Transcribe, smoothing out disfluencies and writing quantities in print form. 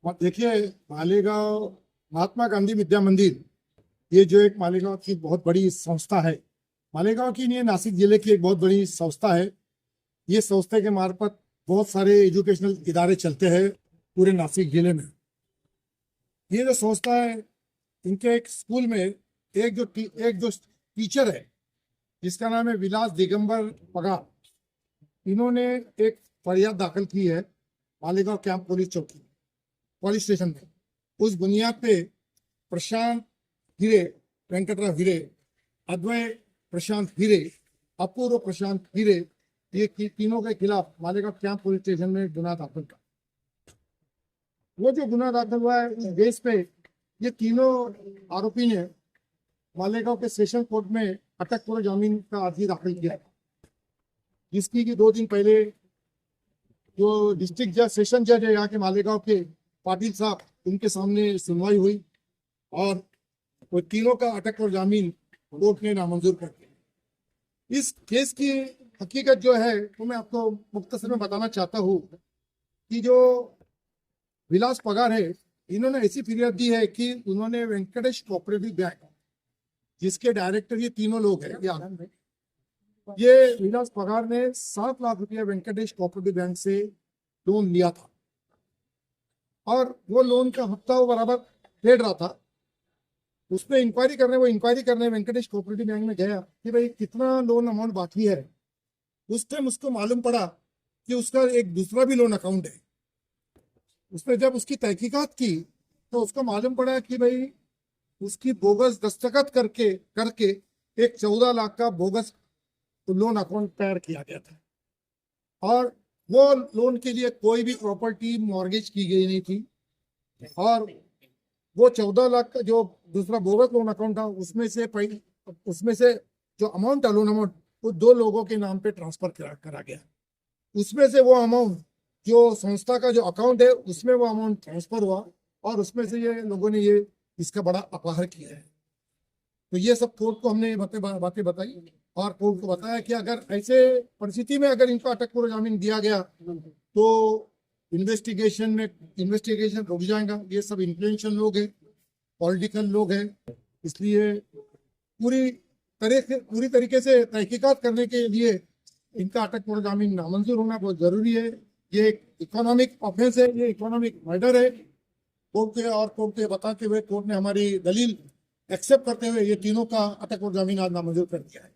और देखिए, मालेगांव महात्मा गांधी विद्या मंदिर, ये जो एक मालेगांव की बहुत बड़ी संस्था है, मालेगांव की नहीं, नासिक जिले की एक बहुत बड़ी संस्था है। ये संस्था के मार्फत बहुत सारे एजुकेशनल इदारे चलते हैं पूरे नासिक जिले में। ये जो संस्था है, इनके एक स्कूल में एक जो टीचर है जिसका नाम है विलास दिगंबर पगार, इन्होंने एक फरियाद दाखिल की है मालेगांव कैंप पुलिस स्टेशन में। उस बुनियाद पे प्रशांत हिरे, वेंकटराव हिरे, अद्वय प्रशांत हिरे, अपूर्व प्रशांत हिरे, ये तीनों के खिलाफ मालेगांव कैंप पुलिस स्टेशन में गुना दाखिल का। वो जो गुना दाखिल हुआ है, इस बेस पे ये तीनों आरोपी ने मालेगांव के सेशन कोर्ट में अटक पूर्व जामीन का अर्जी दाखिल किया, जिसकी कि 2 दिन पहले जो डिस्ट्रिक्ट जज, सेशन जज है यहाँ के मालेगांव के, पाटिल साहब, उनके सामने सुनवाई हुई और वो तीनों का अटक और जामीन कोर्ट ने नामंजूर कर दिया। इस केस की हकीकत जो है वो मैं आपको मुख्तसर में बताना चाहता हूँ कि जो विलास पगार है, इन्होंने ऐसी फिरियाद दी है कि उन्होंने वेंकटेश कोऑपरेटिव बैंक, जिसके डायरेक्टर ये तीनों लोग हैं, ये विलास पगार ने 7 लाख रुपया वेंकटेश कोऑपरेटिव बैंक से लोन लिया था और वो लोन का हफ्ता वो बराबर फेड रहा था। उसमें इंक्वायरी करने वेंकटेश कोऑपरेटिव बैंक में गया कि भाई कितना लोन अमाउंट बाकी है। उस टाइम उसको मालूम पड़ा कि उसका एक दूसरा भी लोन अकाउंट है। उसने जब उसकी तहकीकात की तो उसको मालूम पड़ा कि भाई उसकी बोगस दस्तखत करके एक 14 लाख का बोगस लोन अकाउंट तैयार किया गया था और वो लोन के लिए कोई भी प्रॉपर्टी मॉर्गेज की गई नहीं थी और वो 14 लाख का जो दूसरा बोगस लोन अकाउंट था, उसमें से जो अमाउंट था, लोन अमाउंट, वो 2 लोगों के नाम पे ट्रांसफर करा गया। उसमें से वो अमाउंट जो संस्था का जो अकाउंट है उसमें वो अमाउंट ट्रांसफर हुआ और उसमें से ये लोगों ने ये इसका बड़ा अपहार किया है। तो ये सब कोर्ट को हमने बातें बताई और कोर्ट को बताया कि अगर ऐसे परिस्थिति में अगर इनको अटक पूर्व जामीन दिया गया तो इन्वेस्टिगेशन रुक जाएगा। ये सब इन्फ्लुएंशियल लोग हैं, पॉलिटिकल लोग हैं, इसलिए पूरी तरीके से तहकीकात करने के लिए इनका अटक पूर्व जामीन नामंजूर होना बहुत जरूरी है। ये एक इकोनॉमिक ऑफेंस है, ये इकोनॉमिक मर्डर है। कोर्ट के बताते हुए कोर्ट ने हमारी दलील एक्सेप्ट करते हुए ये तीनों का अटक और जामीन आज नामंजूर कर दिया है।